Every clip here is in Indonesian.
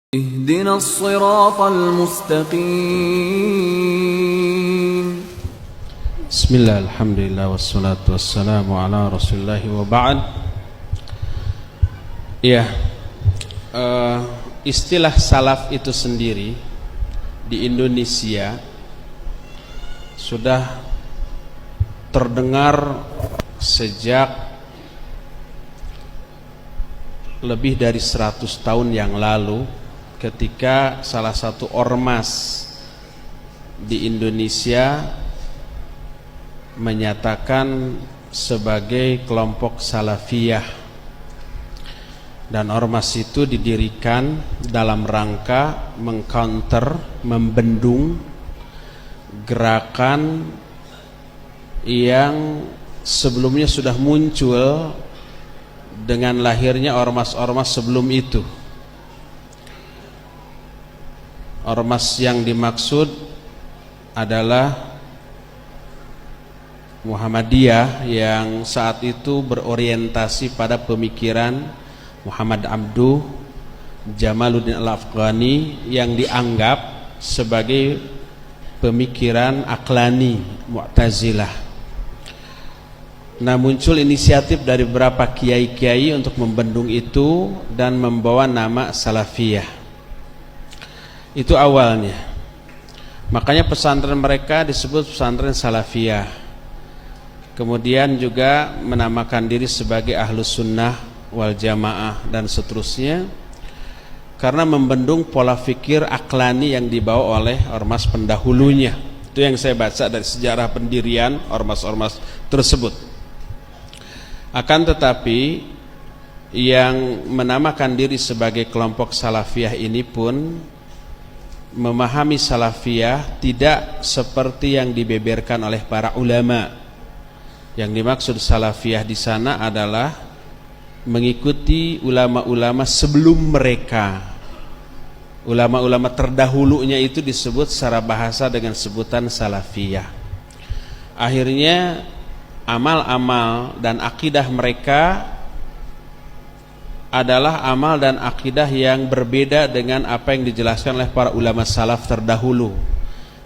اهدنا الصراط المستقيم. Bismillah, alhamdulillah, wassalatu wassalamu ala rasulillahi wa ba'd. Ya, istilah salaf itu sendiri di Indonesia sudah terdengar sejak lebih dari 100 tahun yang lalu, ketika salah satu ormas di Indonesia menyatakan sebagai kelompok salafiyah, dan ormas itu didirikan dalam rangka mengcounter, membendung gerakan yang sebelumnya sudah muncul dengan lahirnya ormas-ormas sebelum itu. Ormas yang dimaksud adalah Muhammadiyah, yang saat itu berorientasi pada pemikiran Muhammad Abduh Jamaluddin Al-Afghani, yang dianggap sebagai pemikiran Aqlani, Mu'tazilah. Nah, muncul inisiatif dari beberapa kiai-kiai untuk membendung itu dan membawa nama Salafiyah. Itu awalnya. Makanya pesantren mereka disebut pesantren Salafiyah. Kemudian juga menamakan diri sebagai Ahlus Sunnah wal Jamaah dan seterusnya, karena membendung pola fikir Aqlani yang dibawa oleh ormas pendahulunya. Itu yang saya baca dari sejarah pendirian ormas-ormas tersebut. Akan tetapi yang menamakan diri sebagai kelompok Salafiyah ini pun memahami Salafiyah tidak seperti yang dibeberkan oleh para ulama. Yang dimaksud Salafiyah di sana adalah mengikuti ulama-ulama sebelum mereka. Ulama-ulama terdahulunya itu disebut secara bahasa dengan sebutan Salafiyah. Akhirnya amal-amal dan akidah mereka adalah amal dan akidah yang berbeda dengan apa yang dijelaskan oleh para ulama salaf terdahulu.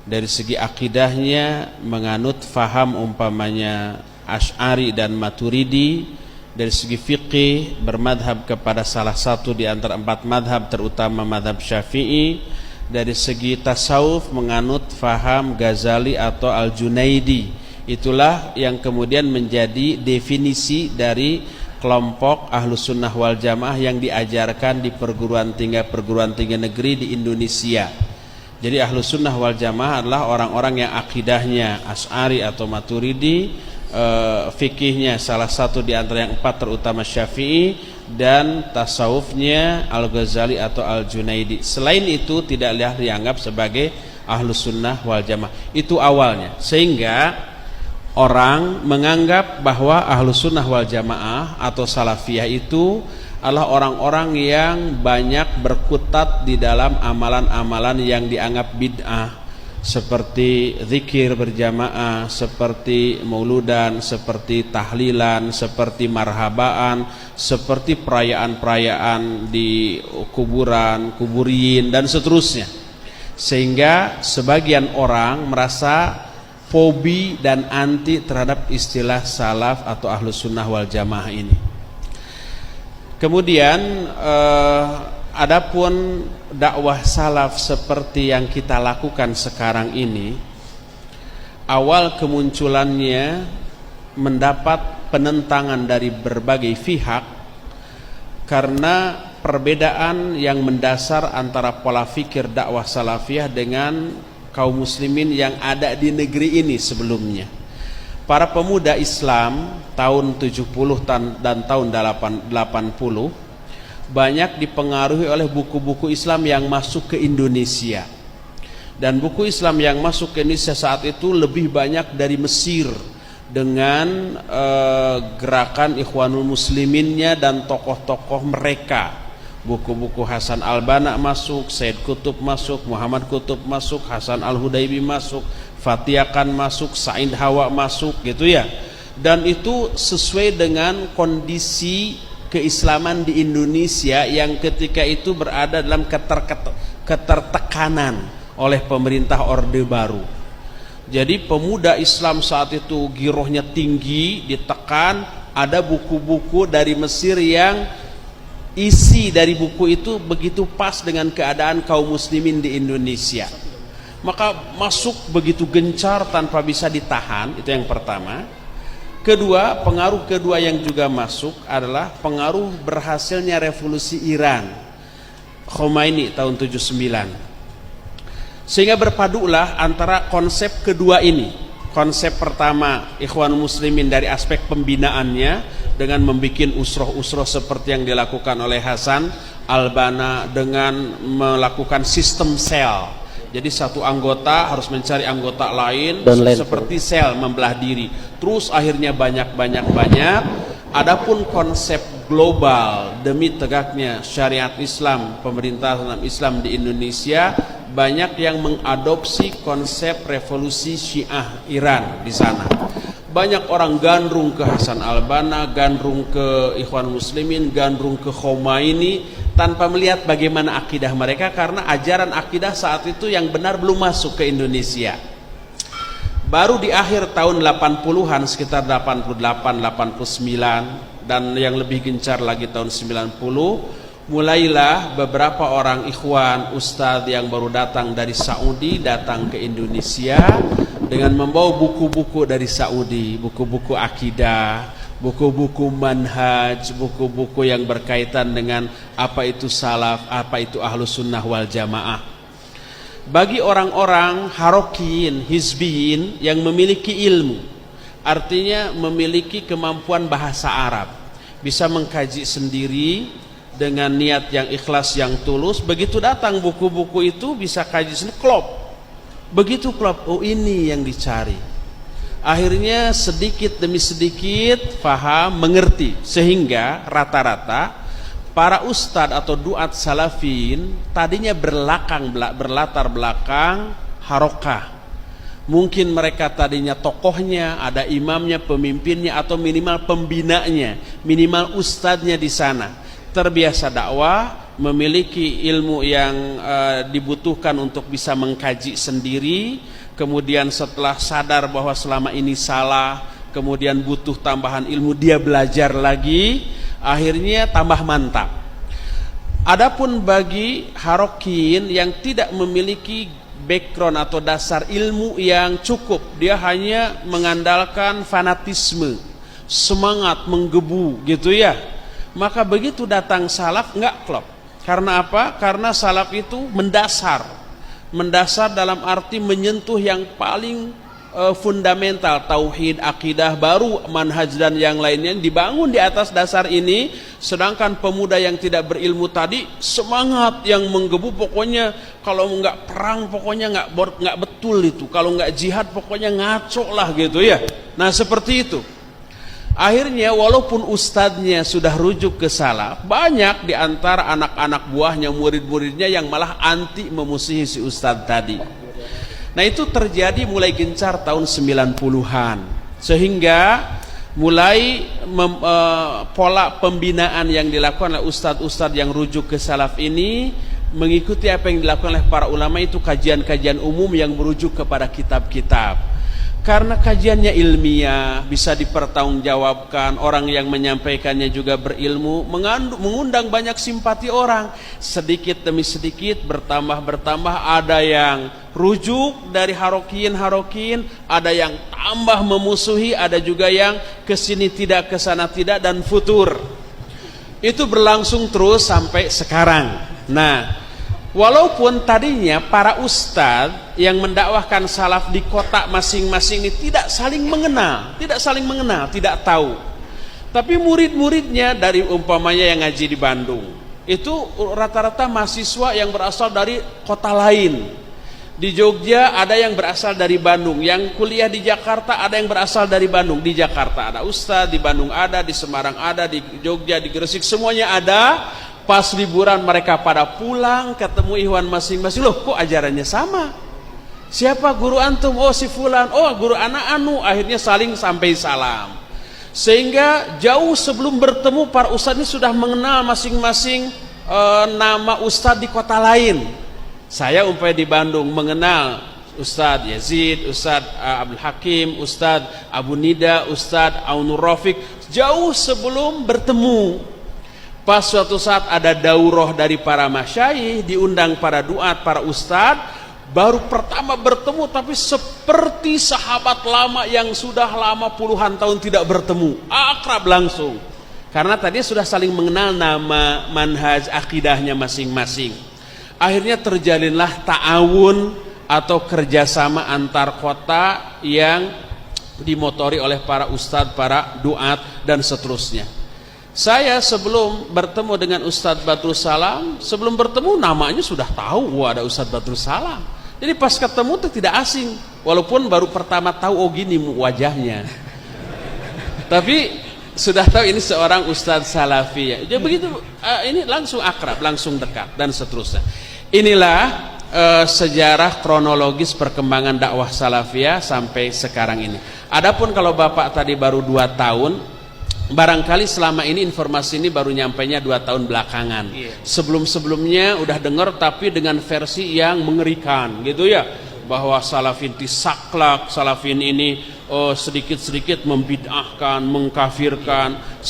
Dari segi akidahnya menganut faham umpamanya Asy'ari dan Maturidi. Dari segi fikih bermadhab kepada salah satu di antara 4 madhab, terutama madhab Syafi'i. Dari segi tasawuf menganut faham Ghazali atau Al-Junaidi. Itulah yang kemudian menjadi definisi dari kelompok Ahlus Sunnah wal Jamaah yang diajarkan di perguruan tinggi negeri di Indonesia. Jadi Ahlus Sunnah wal Jamaah adalah orang-orang yang akidahnya Asy'ari atau Maturidi, fikihnya salah satu di antara yang 4 terutama Syafi'i, dan tasawufnya Al-Ghazali atau Al-Junaidi. Selain itu tidak dianggap sebagai Ahlus Sunnah wal Jamaah. Itu awalnya. Sehingga orang menganggap bahwa Ahlus Sunnah wal Jamaah atau Salafiyah itu adalah orang-orang yang banyak berkutat di dalam amalan-amalan yang dianggap bid'ah, seperti zikir berjamaah, seperti mauludan, seperti tahlilan, seperti marhabaan, seperti perayaan-perayaan di kuburan, kuburiyin dan seterusnya. Sehingga sebagian orang merasa fobi dan anti terhadap istilah salaf atau Ahlus Sunnah wal Jamaah ini. Kemudian adapun dakwah salaf seperti yang kita lakukan sekarang ini, awal kemunculannya mendapat penentangan dari berbagai pihak karena perbedaan yang mendasar antara pola fikir dakwah salafiyah dengan kaum muslimin yang ada di negeri ini sebelumnya. Para pemuda Islam tahun 70 dan tahun 80 banyak dipengaruhi oleh buku-buku Islam yang masuk ke Indonesia. Dan buku Islam yang masuk ke Indonesia saat itu lebih banyak dari Mesir, dengan gerakan Ikhwanul Musliminnya dan tokoh-tokoh mereka. Buku-buku Hasan Al-Banna masuk, Said Qutb masuk, Muhammad Qutb masuk, Hasan Al-Hudaybi masuk, Fatiakan masuk, Said Hawa masuk, gitu ya. Dan itu sesuai dengan kondisi keislaman di Indonesia yang ketika itu berada dalam ketertekanan oleh pemerintah Orde Baru. Jadi pemuda Islam saat itu girohnya tinggi, ditekan. Ada buku-buku dari Mesir yang isi dari buku itu begitu pas dengan keadaan kaum muslimin di Indonesia. Maka masuk begitu gencar tanpa bisa ditahan, itu yang pertama. Kedua, pengaruh kedua yang juga masuk adalah pengaruh berhasilnya revolusi Iran, Khomeini tahun 79. Sehingga berpadulah antara konsep kedua ini. Konsep pertama, Ikhwan Muslimin dari aspek pembinaannya dengan membuat usroh-usroh seperti yang dilakukan oleh Hasan Al-Banna dengan melakukan sistem sel. Jadi satu anggota harus mencari anggota lain seperti sel membelah diri. Terus akhirnya banyak. Adapun konsep global demi tegaknya syariat Islam, pemerintahan Islam di Indonesia, banyak yang mengadopsi konsep revolusi Syiah Iran di sana. Banyak orang gandrung ke Hasan Al-Banna, gandrung ke Ikhwan Muslimin, gandrung ke Khomeini tanpa melihat bagaimana akidah mereka, karena ajaran akidah saat itu yang benar belum masuk ke Indonesia. Baru di akhir tahun 80-an, sekitar 88, 89 dan yang lebih gencar lagi tahun 90, mulailah beberapa orang ikhwan ustadz yang baru datang dari Saudi datang ke Indonesia dengan membawa buku-buku dari Saudi, buku-buku akidah, buku-buku manhaj, buku-buku yang berkaitan dengan apa itu salaf, apa itu ahlus sunnah wal jamaah. Bagi orang-orang harokin, hizbiyin yang memiliki ilmu, artinya memiliki kemampuan bahasa Arab, bisa mengkaji sendiri dengan niat yang ikhlas, yang tulus, begitu datang buku-buku itu bisa kaji sendiri, klop. Begitu klop, oh ini yang dicari. Akhirnya sedikit demi sedikit paham, mengerti, sehingga rata-rata para ustadz atau duat salafin tadinya berlatar belakang harokah. Mungkin mereka tadinya tokohnya, ada imamnya, pemimpinnya, atau minimal pembinanya, minimal ustadznya di sana. Terbiasa dakwah, memiliki ilmu yang dibutuhkan untuk bisa mengkaji sendiri. Kemudian setelah sadar bahwa selama ini salah, kemudian butuh tambahan ilmu, dia belajar lagi, akhirnya tambah mantap. Adapun bagi harokin yang tidak memiliki background atau dasar ilmu yang cukup, dia hanya mengandalkan fanatisme, semangat menggebu gitu ya, maka begitu datang salaf nggak klop. Karena apa? Karena salaf itu mendasar dalam arti menyentuh yang paling fundamental, tauhid, akidah, baru manhaj dan yang lainnya dibangun di atas dasar ini. Sedangkan pemuda yang tidak berilmu tadi semangat yang menggebu, pokoknya kalau nggak perang pokoknya nggak betul itu, kalau nggak jihad pokoknya ngaco lah gitu ya. Nah seperti itu. Akhirnya walaupun ustadznya sudah rujuk ke salaf, banyak di antara anak-anak buahnya, murid-muridnya yang malah anti, memusuhi si ustadz tadi. Nah itu terjadi mulai gencar tahun 90-an, sehingga mulai pola pembinaan yang dilakukan oleh ustadz-ustadz yang rujuk ke salaf ini mengikuti apa yang dilakukan oleh para ulama, itu kajian-kajian umum yang merujuk kepada kitab-kitab. Karena kajiannya ilmiah, bisa dipertanggungjawabkan, orang yang menyampaikannya juga berilmu, mengundang banyak simpati orang. Sedikit demi sedikit bertambah, ada yang rujuk dari harokin, ada yang tambah memusuhi, ada juga yang kesini tidak, kesana tidak, dan futur. Itu berlangsung terus sampai sekarang. Nah, walaupun tadinya para ustadz yang mendakwahkan salaf di kota masing-masing ini tidak saling mengenal, tidak tahu. Tapi murid-muridnya dari umpamanya yang ngaji di Bandung, itu rata-rata mahasiswa yang berasal dari kota lain. Di Jogja ada yang berasal dari Bandung, yang kuliah di Jakarta ada yang berasal dari Bandung. Di Jakarta ada ustadz, di Bandung ada, di Semarang ada, di Jogja, di Gresik, semuanya ada. Pas liburan mereka pada pulang, ketemu ikhwan masing-masing. Loh kok ajarannya sama? Siapa guru antum? Oh si fulan. Oh guru anak anu. Akhirnya saling sampai salam. Sehingga jauh sebelum bertemu para ustadz ini sudah mengenal masing-masing nama ustadz di kota lain. Saya umpamanya di Bandung mengenal Ustadz Yazid, Ustadz Abdul Hakim, Ustadz Abu Nida, Ustadz Aunur Rafiq, jauh sebelum bertemu. Pas suatu saat ada daurah dari para masyayikh, diundang para duat, para ustadz, baru pertama bertemu, tapi seperti sahabat lama yang sudah lama puluhan tahun tidak bertemu, akrab langsung. Karena tadi sudah saling mengenal nama, manhaj, akidahnya masing-masing. Akhirnya terjalinlah ta'awun atau kerjasama antar kota yang dimotori oleh para ustadz, para duat, dan seterusnya. Saya sebelum bertemu dengan Ustadz Badrus Salam, sebelum bertemu namanya sudah tahu, ada Ustadz Badrus Salam. Jadi pas ketemu itu tidak asing, walaupun baru pertama tahu, oh gini wajahnya. Tapi sudah tahu ini seorang Ustadz Salafi. Jadi begitu, ini langsung akrab, langsung dekat, dan seterusnya. Inilah sejarah kronologis perkembangan dakwah salafiyah sampai sekarang ini. Adapun kalau Bapak tadi baru 2 tahun, barangkali selama ini informasi ini baru nyampainya 2 tahun belakangan. Sebelum-sebelumnya udah dengar, tapi dengan versi yang mengerikan gitu ya, bahwa salafin disaklak, salafin ini sedikit-sedikit membid'ahkan, mengkafirkan,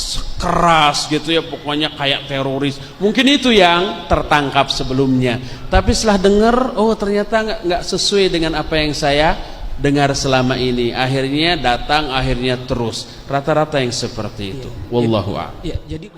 keras gitu ya, pokoknya kayak teroris. Mungkin itu yang tertangkap sebelumnya. Tapi setelah dengar, oh ternyata nggak sesuai dengan apa yang saya dengar selama ini. Akhirnya datang, akhirnya terus. Rata-rata yang seperti itu. Wallahu a'lam. Ya, jadi